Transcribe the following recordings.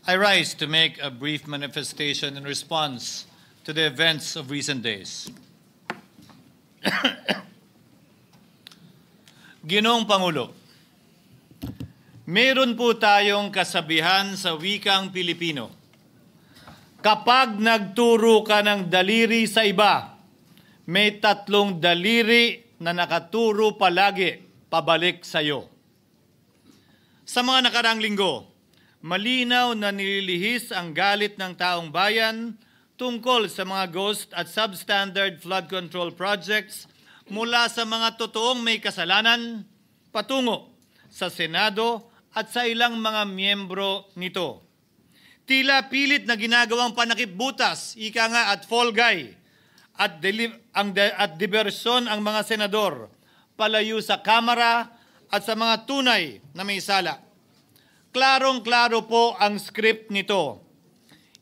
I rise to make a brief manifestation in response to the events of recent days. Ginoong Pangulo, meron po tayong kasabihan sa wikang Pilipino. Kapag nagturo ka ng daliri sa iba, may tatlong daliri na nakaturo palagi pabalik sa iyo. Sa mga nakaraang linggo, malinaw na nililihis ang galit ng taong bayan tungkol sa mga ghost at substandard flood control projects mula sa mga totoong may kasalanan patungo sa Senado at sa ilang mga miyembro nito. Tila pilit na ginagawang panakipbutas, ika nga at fall guy, at diversyon ang mga senador palayo sa Kamara at sa mga tunay na may sala. Klarong-klaro po ang script nito.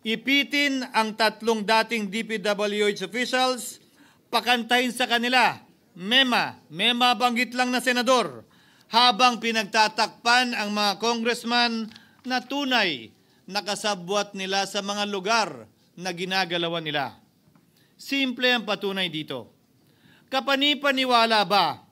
Ipitin ang tatlong dating DPWH officials, pakantahin sa kanila, mema banggit lang na senador, habang pinagtatakpan ang mga congressman na tunay nakasabwat nila sa mga lugar na ginagalawan nila. Simple ang patunay dito. Kapanipaniwala ba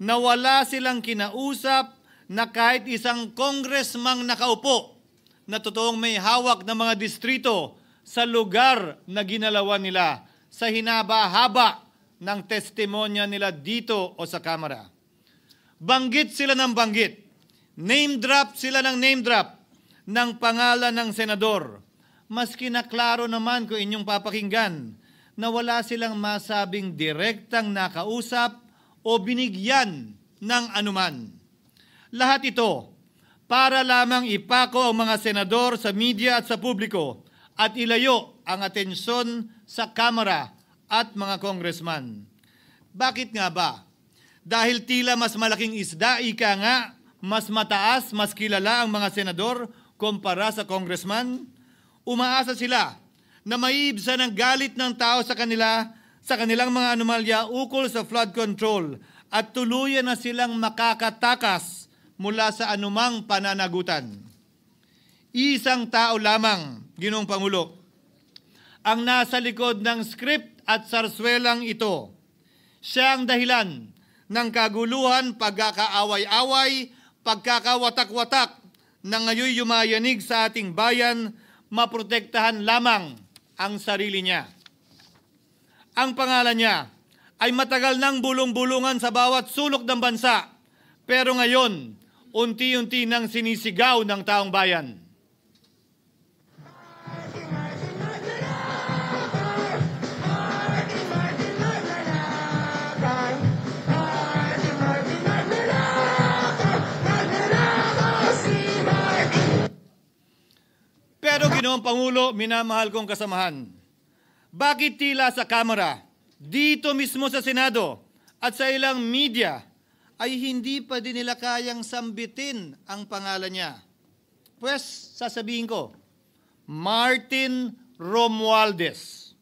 na wala silang kinausap na kahit isang congressman nakaupo na totoong may hawak ng mga distrito sa lugar na ginalawan nila sa hinaba-haba ng testimonya nila dito o sa Kamara? Banggit sila ng banggit, name drop sila ng name drop ng pangalan ng senador. Maski na klaro naman kung inyong papakinggan na wala silang masabing direktang nakausap o binigyan ng anuman. Lahat ito para lamang ipako ang mga senador sa media at sa publiko at ilayo ang atensyon sa Kamara at mga congressman. Bakit nga ba? Dahil tila mas malaking isda, ika nga, mas mataas, mas kilala ang mga senador kumpara sa congressman? Umaasa sila na maiibsan ang galit ng tao sa kanilang mga anomalya ukol sa flood control at tuluyan na silang makakatakas mula sa anumang pananagutan. Isang tao lamang, Ginoong Pangulo, ang nasa likod ng script at sarswelang ito. Siya ang dahilan ng kaguluhan, pagkakaaway-away, pagkakawatak-watak na ngayon yumayanig sa ating bayan, maprotektahan lamang ang sarili niya. Ang pangalan niya ay matagal nang bulong-bulungan sa bawat sulok ng bansa, pero ngayon, unti-unti nang sinisigaw ng taong bayan. Pero Ginoong Pangulo, minamahal kong kasamahan, bakit tila sa Kamara, dito mismo sa Senado at sa ilang media ay hindi pa din nila kayang sambitin ang pangalan niya? Pues, sasabihin ko, Martin Romualdez.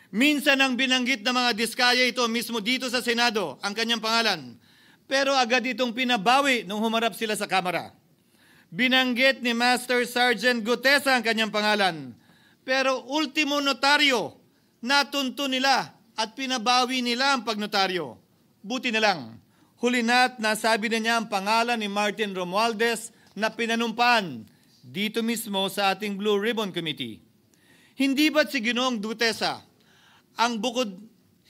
Minsan ang binanggit ng mga diskaya ito mismo dito sa Senado, ang kanyang pangalan. Pero agad itong pinabawi nung humarap sila sa Kamara. Binanggit ni Master Sergeant Gutesa ang kanyang pangalan. Pero ultimo notaryo, natunto nila at pinabawi nila ang pagnotaryo. Buti na lang, huli na't nasabi na niya ang pangalan ni Martin Romualdez na pinanumpaan dito mismo sa ating Blue Ribbon Committee. Hindi ba't si Ginoong Gutesa,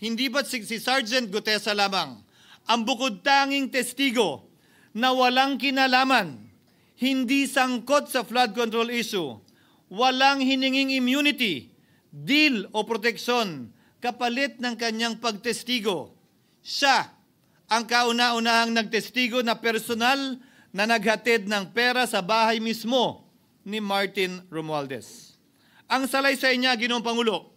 hindi ba't si Sergeant Gutesa lamang ang bukod tanging testigo na walang kinalaman, hindi sangkot sa flood control issue, walang hininging immunity, deal o proteksyon kapalit ng kanyang pagtestigo? Siya ang kauna-unahang nagtestigo na personal na naghatid ng pera sa bahay mismo ni Martin Romualdez. Ang salaysay niya, Ginoong Pangulo,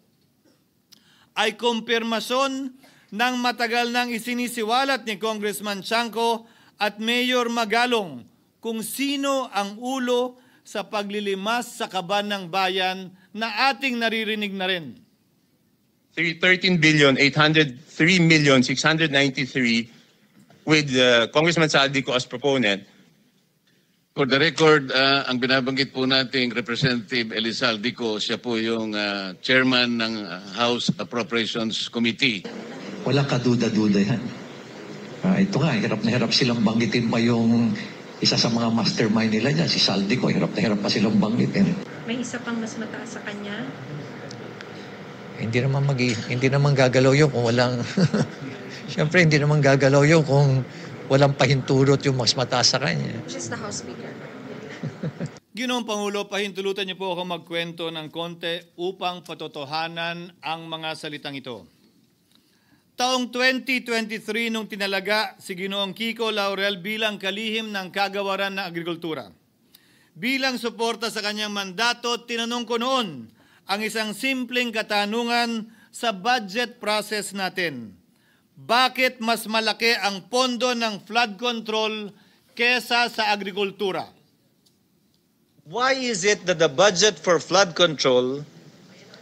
ay kumpirmasyon ng matagal nang isinisiwalat ni Congressman Chanco at Mayor Magalong kung sino ang ulo sa paglilimas sa kaban ng bayan na ating naririnig na rin. 13,803,693 with Congressman Saldico as proponent For the record, ang binabanggit po nating Representative Elizalde ko, siya po yung chairman ng House Appropriations Committee. Walang kaduda-duda yan. Ito nga, hirap na hirap silang banggitin pa yung isa sa mga mastermind nila dyan, si Saldi ko, hirap na hirap pa silang banggitin. May isa pang mas mataas sa kanya? Hindi naman gagalaw yun kung walang... Siyempre, hindi naman gagalaw yun kung walang pahintulot yung mas mataas sa kanya. Just the House Speaker. Ginoong Pangulo, pahintulutan niyo po ako magkwento ng konti upang patotohanan ang mga salitang ito. Taong 2023 nung tinalaga si Ginoong Kiko Laurel bilang kalihim ng kagawaran ng agrikultura. Bilang suporta sa kanyang mandato, tinanong ko noon ang isang simpleng katanungan sa budget process natin. Bakit mas malaki ang pondo ng flood control kesa sa agrikultura? Why is it that the budget for flood control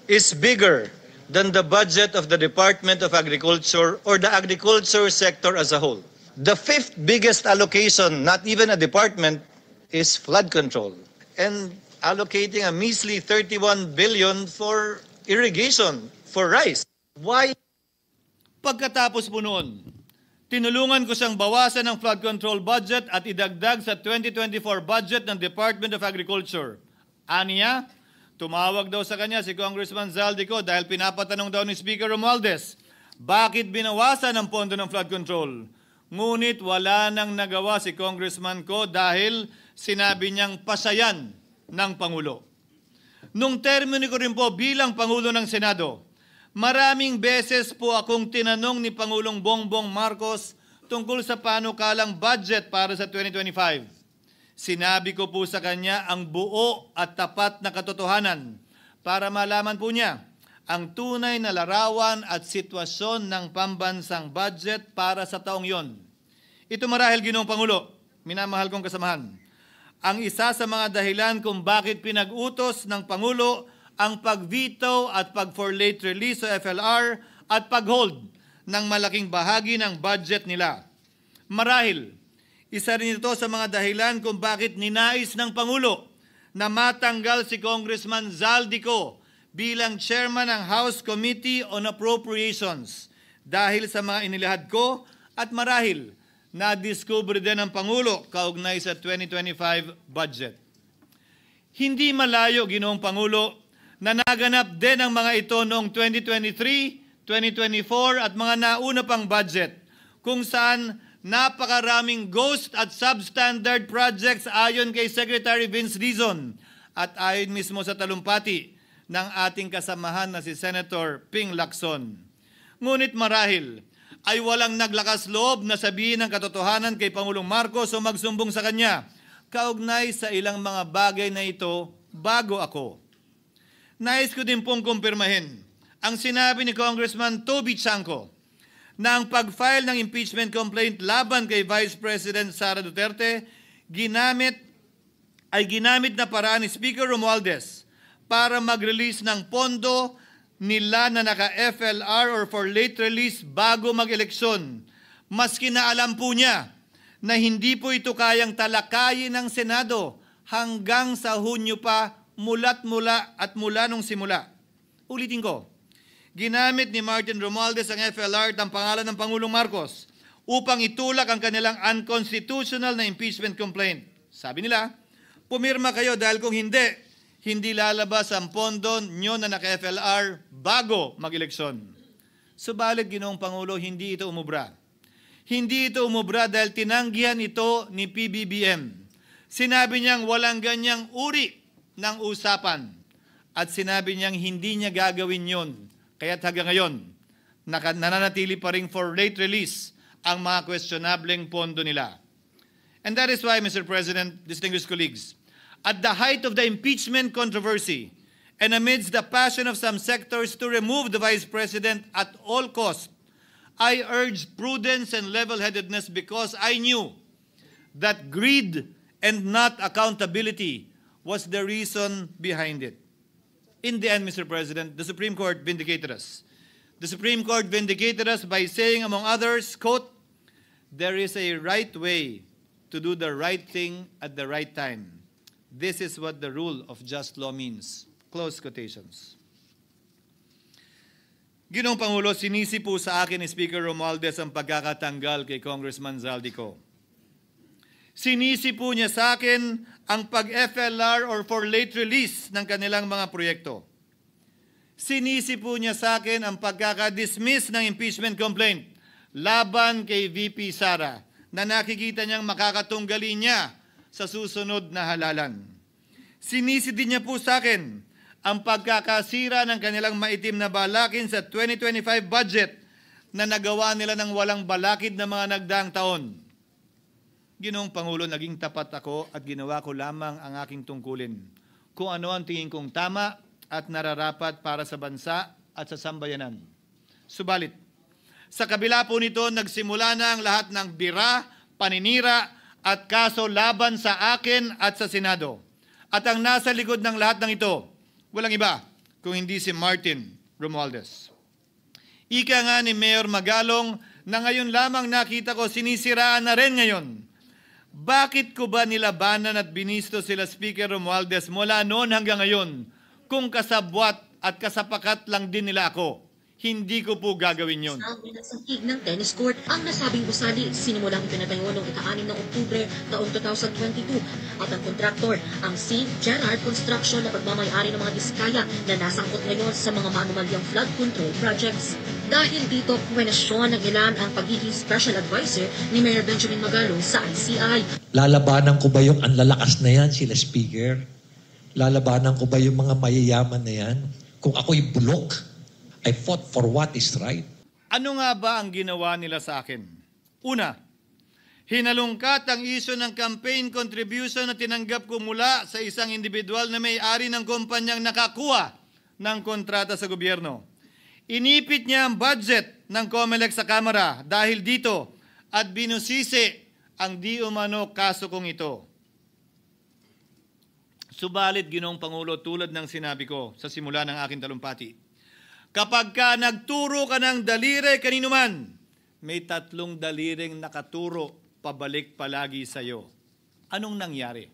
is bigger than the budget of the Department of Agriculture or the agriculture sector as a whole? The fifth biggest allocation, not even a department, is flood control. And allocating a measly 31 billion for irrigation, for rice. Why? Pagkatapos po noon, tinulungan ko siyang bawasan ng flood control budget at idagdag sa 2024 budget ng Department of Agriculture. Aniya, tumawag daw sa kanya si Congressman Zaldico dahil pinapatanong daw ni Speaker Romualdez, bakit binawasan ang pondo ng flood control? Ngunit wala nang nagawa si Congressman ko dahil sinabi niyang pasayan ng Pangulo. Nung termino ko rin po bilang Pangulo ng Senado, maraming beses po akong tinanong ni Pangulong Bongbong Marcos tungkol sa panukalang budget para sa 2025. Sinabi ko po sa kanya ang buo at tapat na katotohanan para malaman po niya ang tunay na larawan at sitwasyon ng pambansang budget para sa taong yon. Ito marahil, Ginoong Pangulo, minamahal kong kasamahan, ang isa sa mga dahilan kung bakit pinag-utos ng Pangulo ang pag-veto at pag-for late release sa FLR at pag-hold ng malaking bahagi ng budget nila. Marahil, isa rin ito sa mga dahilan kung bakit ninais ng Pangulo na matanggal si Congressman Zaldico bilang chairman ng House Committee on Appropriations dahil sa mga inilahad ko at marahil na-discover din ng Pangulo kaugnay sa 2025 budget. Hindi malayo, Ginoong Pangulo, na naganap din ang mga ito noong 2023, 2024 at mga nauna pang budget kung saan napakaraming ghost at substandard projects ayon kay Secretary Vince Dizon at ayon mismo sa talumpati ng ating kasamahan na si Senator Ping Lacson. Ngunit marahil ay walang naglakas loob na sabihin ang katotohanan kay Pangulong Marcos o magsumbong sa kanya kaugnay sa ilang mga bagay na ito bago ako. Nais ko din pong kumpirmahin ang sinabi ni Congressman Toby Chanco na ang pag-file ng impeachment complaint laban kay Vice President Sara Duterte ginamit na paraan ni Speaker Romualdez para mag-release ng pondo nila na naka-FLR or for late release bago mag-eleksyon. Maski na alam po niya na hindi po ito kayang talakayin ng Senado hanggang sa Hunyo pa mula nung simula. Ulitin ko, ginamit ni Martin Romualdez ang FLR at ang pangalan ng Pangulong Marcos upang itulak ang kanilang unconstitutional na impeachment complaint. Sabi nila, pumirma kayo dahil kung hindi lalabas ang pondo nyo na naka-FLR bago mag-eleksyon. Subalit, Ginoong Pangulo, hindi ito umubra. Hindi ito umubra dahil tinanggihan ito ni PBBM. Sinabi niyang walang ganyang uri ng usapan at sinabi niyang hindi niya gagawin yon. Kaya't hanggang ngayon, nananatili pa rin for late release ang mga questionableng pondo nila. And that is why, Mr. President, distinguished colleagues, at the height of the impeachment controversy and amidst the passion of some sectors to remove the Vice President at all costs, I urged prudence and level-headedness because I knew that greed and not accountability was the reason behind it. In the end, Mr. President, the Supreme Court vindicated us. The Supreme Court vindicated us by saying, among others, quote, "There is a right way to do the right thing at the right time. This is what the rule of just law means. Close quotations. Ginoong Pangulo, sinisi po sa akin ni Speaker Romualdez ang pagkakatanggal kay Congressman Zaldico. Sinisi po niya sa akin ang pag-FLR or for late release ng kanilang mga proyekto. Sinisi po niya sa akin ang pagkakadismiss ng impeachment complaint laban kay VP Sara na nakikita niyang makakatunggali niya sa susunod na halalan. Sinisi din niya po sa akin ang pagkakasira ng kanilang maitim na balakin sa 2025 budget na nagawa nila ng walang balakid na mga nagdaang taon. Ginoong Pangulo, naging tapat ako at ginawa ko lamang ang aking tungkulin. Kung ano ang tingin kong tama at nararapat para sa bansa at sa sambayanan. Subalit, sa kabila po nito, nagsimula na ang lahat ng bira, paninira at kaso laban sa akin at sa Senado. At ang nasa likod ng lahat ng ito, walang iba kung hindi si Martin Romualdez. Ika nga ni Mayor Magalong na ngayon lamang nakita ko sinisiraan na rin ngayon. Bakit ko ba nilabanan at binisto sila Speaker Romualdez mula noon hanggang ngayon kung kasabwat at kasapakat lang din nila ako? Hindi ko po gagawin yun. Sa pinasangkig ng tennis court, ang nasabing gusali sinimulang pinatayo noong ika-6 ng Oktubre taong 2022 at ang kontraktor, ang St. Gerard Construction na pagmamayari ng mga diskaya na nasangkot ngayon sa mga manumalyang flood control projects. Dahil dito, kwenasyon ng ilan ang pagiging special advisor ni Mayor Benjamin Magalong sa ICI. Lalabanan ko ba yung anlalakas na yan, sila Speaker? Lalabanan ko ba yung mga mayayaman na yan? Kung ako'y bulok, I fought for what is right. Ano nga ba ang ginawa nila sa akin? Una, hinalungkat ang isyo ng campaign contribution na tinanggap ko mula sa isang individual na may-ari ng kumpanyang nakakuha ng kontrata sa gobyerno. Inipit niya ang budget ng COMELEC sa Kamara dahil dito at binusisi ang di umano kaso kong ito. Subalit, Ginoong Pangulo, tulad ng sinabi ko sa simula ng aking talumpati, kapag ka nagturo ka ng daliri kanino man, may 3 daliring nakaturo pabalik palagi sa iyo. Anong nangyari?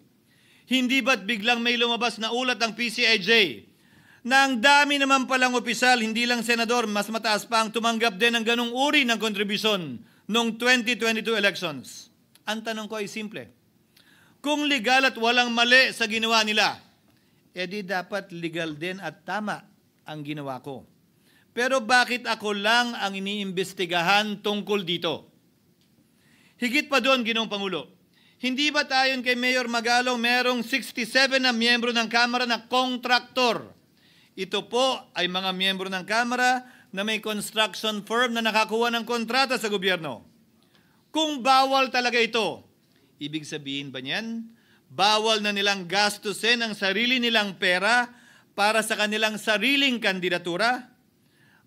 Hindi ba't biglang may lumabas na ulat ng PCIJ na ang dami naman palang opisyal, hindi lang senador, mas mataas pa ang tumanggap din ng ganung uri ng kontribusyon noong 2022 elections? Ang tanong ko ay simple. Kung legal at walang mali sa ginawa nila, edi dapat legal din at tama ang ginawa ko. Pero bakit ako lang ang iniimbestigahan tungkol dito? Higit pa doon, Ginoong Pangulo, hindi ba tayon kay Mayor Magalong merong 67 na miyembro ng Kamara na kontraktor? Ito po ay mga miyembro ng Kamara na may construction firm na nakakuha ng kontrata sa gobyerno. Kung bawal talaga ito, ibig sabihin ba niyan, bawal na nilang gastusin ang sarili nilang pera para sa kanilang sariling kandidatura?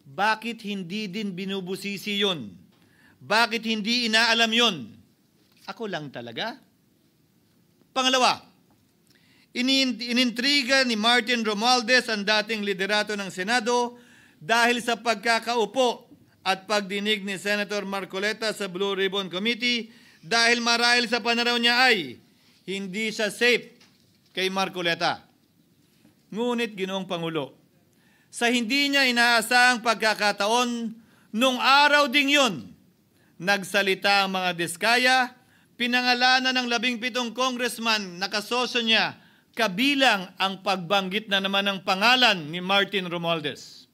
Bakit hindi din binubusisi yun? Bakit hindi inaalam yun? Ako lang talaga? Pangalawa, inintriga ni Martin Romualdez ang dating liderato ng Senado dahil sa pagkakaupo at pagdinig ni Senator Marcoleta sa Blue Ribbon Committee dahil marahil sa pananaw niya ay hindi siya safe kay Marcoleta. Ngunit, Ginoong Pangulo, sa hindi niya inaasahang pagkakataon, nung araw ding yun, nagsalita ang mga diskaya, pinangalanan ng 17 congressman na kasosyo niya, kabilang ang pagbanggit na naman ng pangalan ni Martin Romualdez.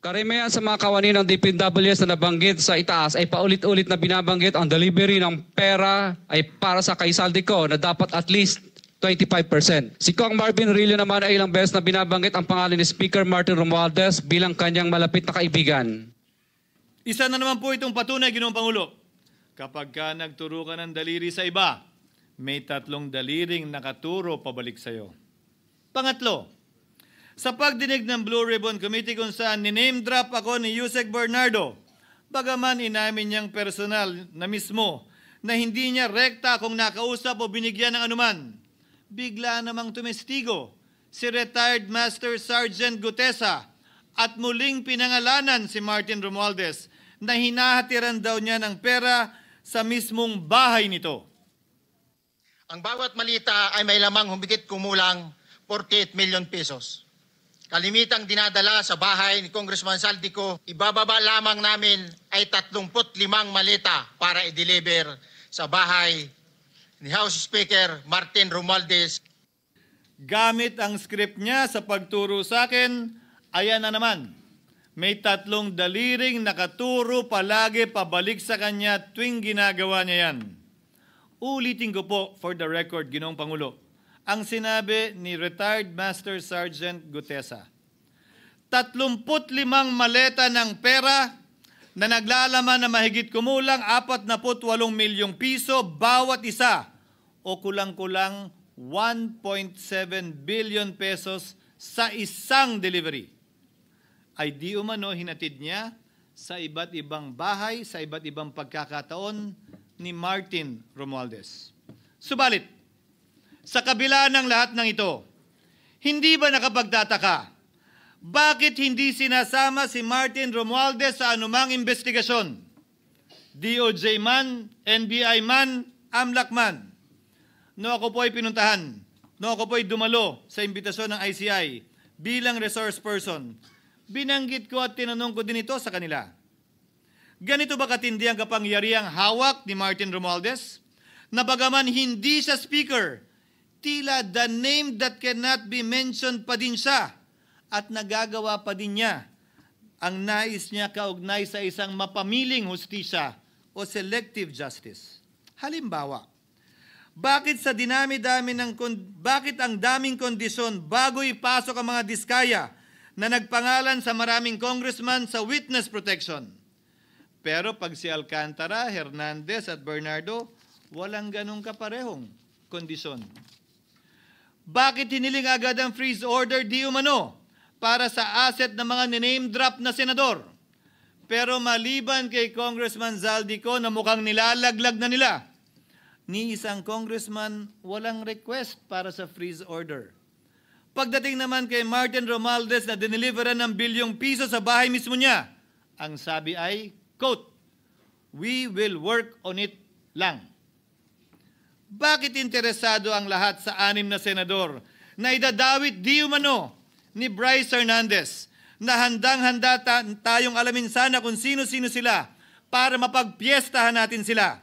Karamihan sa mga kawani ng DPWS na nabanggit sa itaas ay paulit-ulit na binabanggit ang delivery ng pera ay para sa kay Zaldico na dapat at least 25%. Si Kong Marvin Rillo naman ay ilang beses na binabanggit ang pangalan ni Speaker Martin Romualdez bilang kanyang malapit na kaibigan. Isa na naman po itong patunay, Ginoong Pangulo. Kapag ka nagturo ka ng daliri sa iba, may 3 daliring nakaturo pabalik sa iyo. Pangatlo, sa pagdinig ng Blue Ribbon Committee kung saan niname drop ako ni Yusek Bernardo, bagaman inamin niyang personal na mismo na hindi niya rekta kung nakausap o binigyan ng anuman, bigla namang tumestigo si retired Master Sergeant Gutesa at muling pinangalanan si Martin Romualdez na hinahatiran daw niya ng pera sa mismong bahay nito. Ang bawat malita ay may lamang humigit kumulang 48 million pesos. Kalimitang dinadala sa bahay ni Congressman Saldico, ibababa lamang namin ay 35 malita para i-deliver sa bahay ni House Speaker Martin Romualdez. Gamit ang script niya sa pagturo sa akin, ayan na naman. May 3 daliring nakaturo palagi pabalik sa kanya tuwing ginagawa niya yan. Ulitin ko po for the record, Ginoong Pangulo, ang sinabi ni retired Master Sergeant Gutesa. 35 maleta ng pera na naglalaman na mahigit kumulang 48 milyong piso bawat isa o kulang-kulang 1.7 billion pesos sa isang delivery. Ay di umano hinatid niya sa iba't ibang bahay, sa iba't ibang pagkakataon ni Martin Romualdez. Subalit, sa kabila ng lahat ng ito, hindi ba nakapagtataka? Bakit hindi sinasama si Martin Romualdez sa anumang investigasyon? DOJ man, NBI man, AMLAC man. No ako po ay pinuntahan, no ako po ay dumalo sa imbitasyon ng ICI bilang resource person, binanggit ko at tinanong ko din ito sa kanila. Ganito ba katindi ang kapangyarihang hawak ni Martin Romualdez? Na bagaman hindi siya speaker, tila the name that cannot be mentioned pa din siya at nagagawa pa din niya ang nais niya kaugnay sa isang mapamiling hustisya o selective justice. Halimbawa, bakit ang daming kondisyon bago ipasok ang mga diskaya na nagpangalan sa maraming congressman sa witness protection? Pero pag si Alcantara, Hernandez at Bernardo, walang ganong kaparehong kondisyon. Bakit hiniling agad ang freeze order di umano para sa asset ng mga name drop na senador? Pero maliban kay Congressman Zaldico na mukhang nilalaglag na nila, ni isang congressman walang request para sa freeze order. Pagdating naman kay Martin Romualdez na dineliveran ng bilyong piso sa bahay mismo niya, ang sabi ay, quote, "We will work on it lang." Bakit interesado ang lahat sa 6 na senador na idadawit di umano ni Bryce Hernandez na handang-handa tayong alamin sana kung sino-sino sila para mapagpiestahan natin sila?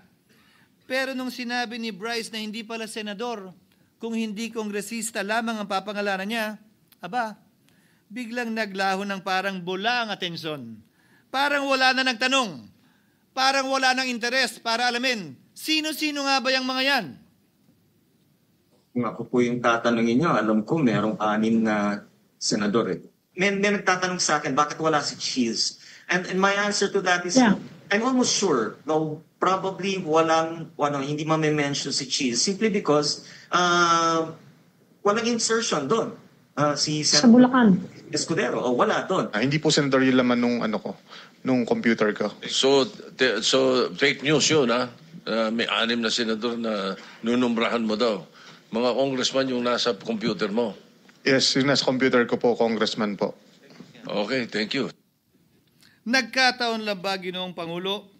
Pero nung sinabi ni Bryce na hindi pala senador, kung hindi kongresista lamang ang papangalanan niya, aba, biglang naglaho ng parang bula ang atensyon. Parang wala na nagtanong. Parang wala nang interes para alamin, sino-sino nga ba yung mga yan? Kung ako po yung tatanungin nyo, alam ko merong 6 na senador eh. May nagtatanong sa akin, bakit wala si Cheese? And my answer to that is, I'm almost sure, no, probably hindi mame-mention si Cheese simply because walang insertion doon. Si Sa Bulacan. Escudero, wala doon. Hindi po senador yung laman nung computer ko. So fake news yun, ha? May 6 na senador na nunumbrahan mo daw. Mga congressman yung nasa computer mo. Yes, yung nasa computer ko po, congressman po. Okay, thank you. Nagkataon lang ba, Ginoong Pangulo,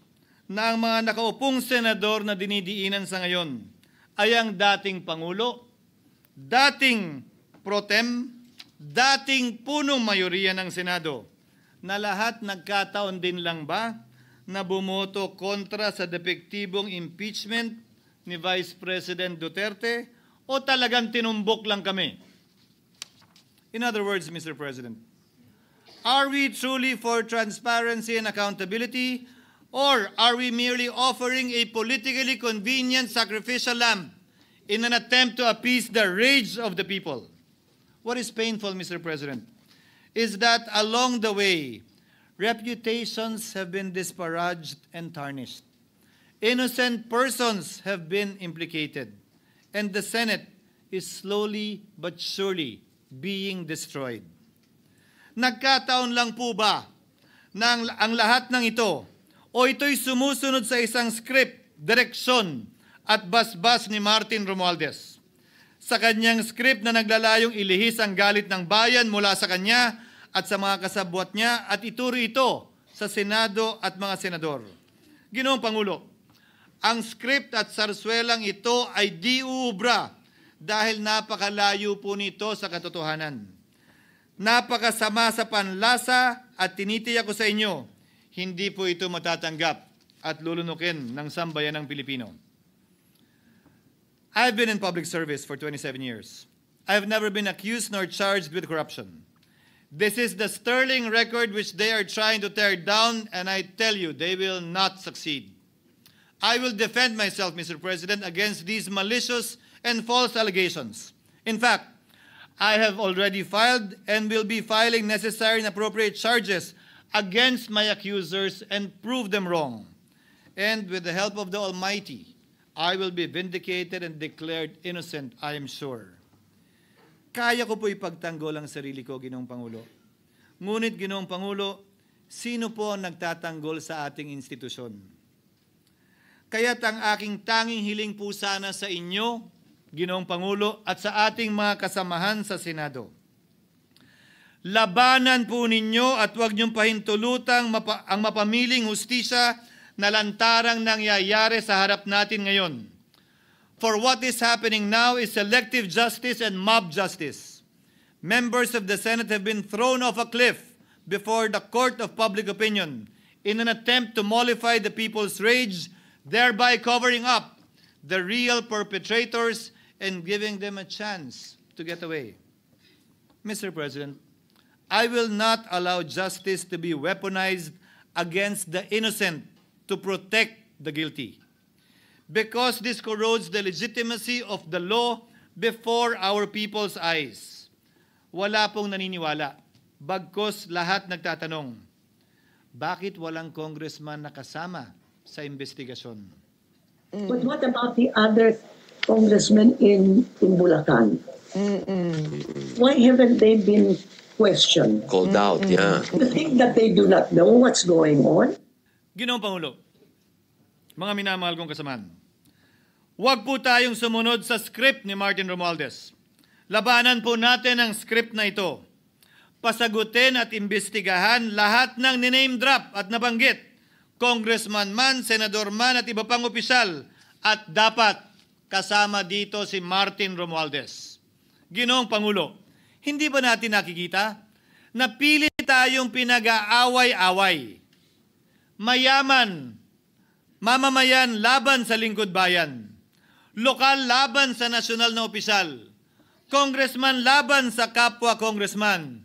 na ang mga nakaupong senador na dinidiinan sa ngayon ay ang dating Pangulo, dating pro tem, dating punong mayoriya ng Senado, na lahat nagkataon din lang ba na bumoto kontra sa depektibong impeachment ni Vice President Duterte o talagang tinumbok lang kami? In other words, Mr. President, are we truly for transparency and accountability, or are we merely offering a politically convenient sacrificial lamb in an attempt to appease the rage of the people? What is painful, Mr. President, is that along the way, reputations have been disparaged and tarnished. Innocent persons have been implicated, and the Senate is slowly but surely being destroyed. Nagkataon lang po ba na ang lahat ng ito o ito'y sumusunod sa isang script, direksyon at basbas ni Martin Romualdez? Sa kanyang script na naglalayong ilihis ang galit ng bayan mula sa kanya at sa mga kasabwat niya at ituro ito sa Senado at mga senador. Ginoong Pangulo, Ang script at sarswelang ito ay di uubra dahil napakalayo po nito sa katotohanan. Napakasama sa panlasa at tinitiyak ko sa inyo, hindi po ito matatanggap at lulunukin ng sambayanang Pilipino. I've been in public service for 27 years. I've never been accused nor charged with corruption. This is the sterling record which they are trying to tear down, and I tell you, they will not succeed. I will defend myself, Mr. President, against these malicious and false allegations. In fact, I have already filed and will be filing necessary and appropriate charges against my accusers and prove them wrong. And with the help of the Almighty, I will be vindicated and declared innocent, I am sure. Kaya ko po ipagtanggol ang sarili ko, Ginoong Pangulo. Ngunit, Ginoong Pangulo, sino po ang nagtatanggol sa ating institusyon? Kaya't ang aking tanging hiling po sana sa inyo, Ginoong Pangulo, at sa ating mga kasamahan sa Senado. Labanan po ninyo at huwag niyong pahintulutang ang mapamiling hustisya na lantarang nangyayari sa harap natin ngayon. For what is happening now is selective justice and mob justice. Members of the Senate have been thrown off a cliff before the court of public opinion in an attempt to mollify the people's rage, thereby covering up the real perpetrators and giving them a chance to get away. Mr. President, I will not allow justice to be weaponized against the innocent to protect the guilty, because this corrodes the legitimacy of the law before our people's eyes. Wala pong naniniwala, bagkus lahat nagtatanong, bakit walang congressman na kasama sa investigasyon? But what about the other congressmen in Bulacan? Why haven't they been questioned? Called out, yeah. You think that they do not know what's going on? Ginoong Pangulo, mga minamahal kong kasamaan, huwag po tayong sumunod sa script ni Martin Romualdez. Labanan po natin ang script na ito. Pasagutin at imbestigahan lahat ng niname drop at nabanggit, congressman man, senador man at iba pang opisyal, at dapat kasama dito si Martin Romualdez. Ginoong Pangulo, hindi ba natin nakikita na pili tayong pinag-aaway-away? Mayaman, mamamayan laban sa lingkod bayan. Lokal laban sa nasyonal na opisyal. Congressman laban sa kapwa congressman.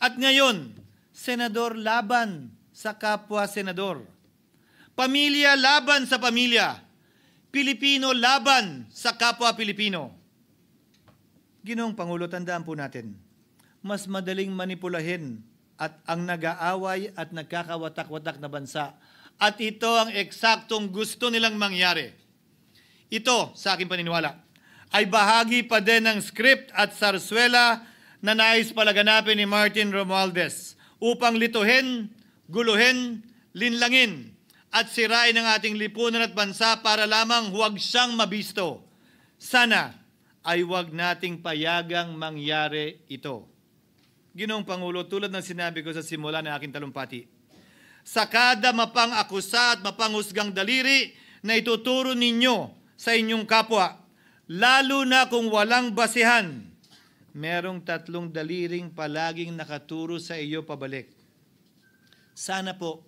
At ngayon, senador laban sa kapwa senador. Pamilya laban sa pamilya. Pilipino laban sa kapwa Pilipino. Ginoong Pangulo, tandaan po natin, mas madaling manipulahin at ang nag-aaway at nagkakawatak-watak na bansa. At ito ang eksaktong gusto nilang mangyari. Ito, sa aking paniniwala, ay bahagi pa din ng script at sarswela na nais palaganapin ni Martin Romualdez upang lituhin, guluhin, linlangin at sirain ang ating lipunan at bansa para lamang huwag siyang mabisto. Sana ay huwag nating payagang mangyari ito. Ginoong Pangulo, tulad ng sinabi ko sa simula ng aking talumpati, sa kada mapang-akusa at mapanghusgang daliri na ituturo ninyo sa inyong kapwa, lalo na kung walang basihan, merong 3 daliring palaging nakaturo sa iyo pabalik. Sana po,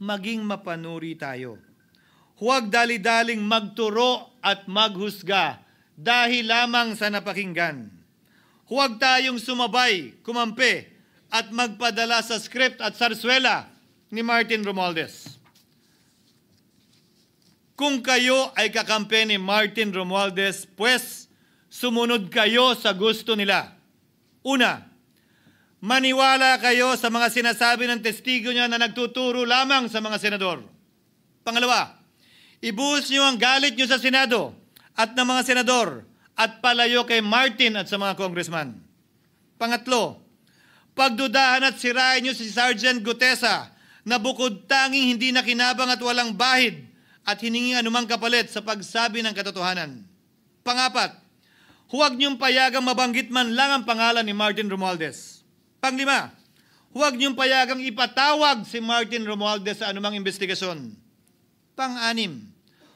maging mapanuri tayo. Huwag dali-daling magturo at maghusga dahil lamang sa napakinggan. Huwag tayong sumabay, kumampi, at magpadala sa script at sarswela ni Martin Romualdez. Kung kayo ay kakampi ni Martin Romualdez, pues sumunod kayo sa gusto nila. Una, maniwala kayo sa mga sinasabi ng testigo niya na nagtuturo lamang sa mga senador. Pangalawa, ibuhos niyo ang galit niyo sa Senado at ng mga senador at palayo kay Martin at sa mga congressman. Pangatlo, pagdudahan at sirain niyo si Sergeant Gutesa na bukod tanging hindi nakinabang at walang bahid at hiningi anumang kapalit sa pagsabi ng katotohanan. Pangapat, huwag niyong payagang mabanggit man lang ang pangalan ni Martin Romualdez. Panglima, huwag niyong payagang ipatawag si Martin Romualdez sa anumang investigasyon. Pang-anim,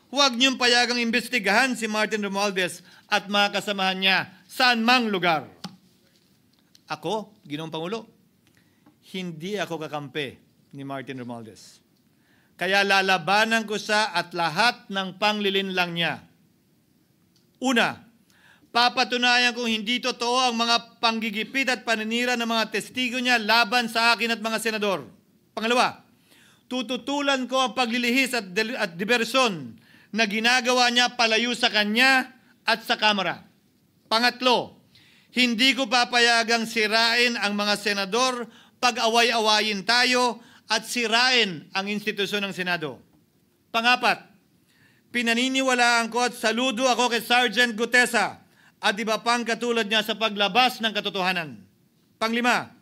huwag niyong payagang imbestigahan si Martin Romualdez at mga kasamahan niya saan mang lugar. Ako, Ginoong Pangulo, hindi ako kakampi ni Martin Romualdez. Kaya lalabanan ko siya at lahat ng panglilinlang niya. Una, papatunayan kong hindi totoo ang mga panggigipit at paninira ng mga testigo niya laban sa akin at mga senador. Pangalawa, tututulan ko ang paglilihis at diversyon na ginagawa niya palayo sa kanya at sa Kamara. Pangatlo, hindi ko papayagang sirain ang mga senador pag away-awayin tayo at sirain ang institusyon ng Senado. Pangapat, pinaniniwalaan ko at saludo ako kay Sergeant Gutesa at iba pang katulad niya sa paglabas ng katotohanan. Panglima,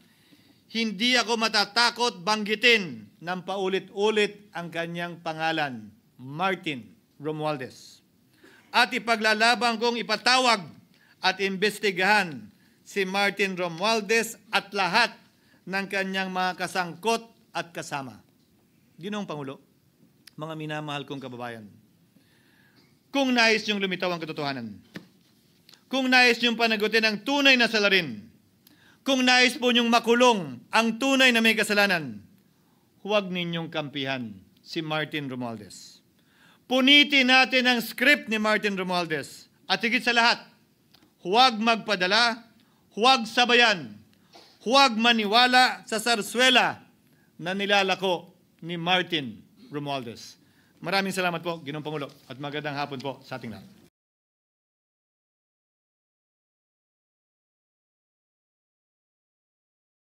hindi ako matatakot banggitin ng paulit-ulit ang kanyang pangalan, Martin Romualdez. At ipaglalaban kong ipatawag at imbestigahan si Martin Romualdez at lahat ng kanyang mga kasangkot at kasama. Ginoong Pangulo, mga minamahal kong kababayan, kung nais niyong lumitaw ang katotohanan, kung nais niyong panagutin ang tunay na salarin, kung nais po niyong makulong ang tunay na may kasalanan, huwag ninyong kampihan si Martin Romualdez. Punitin natin ang script ni Martin Romualdez at higit sa lahat, huwag magpadala, huwag sabayan, huwag maniwala sa sarswela na nilalako ni Martin Romualdez. Maraming salamat po, Ginoong Pangulo, at magandang hapon po sa ating lahat.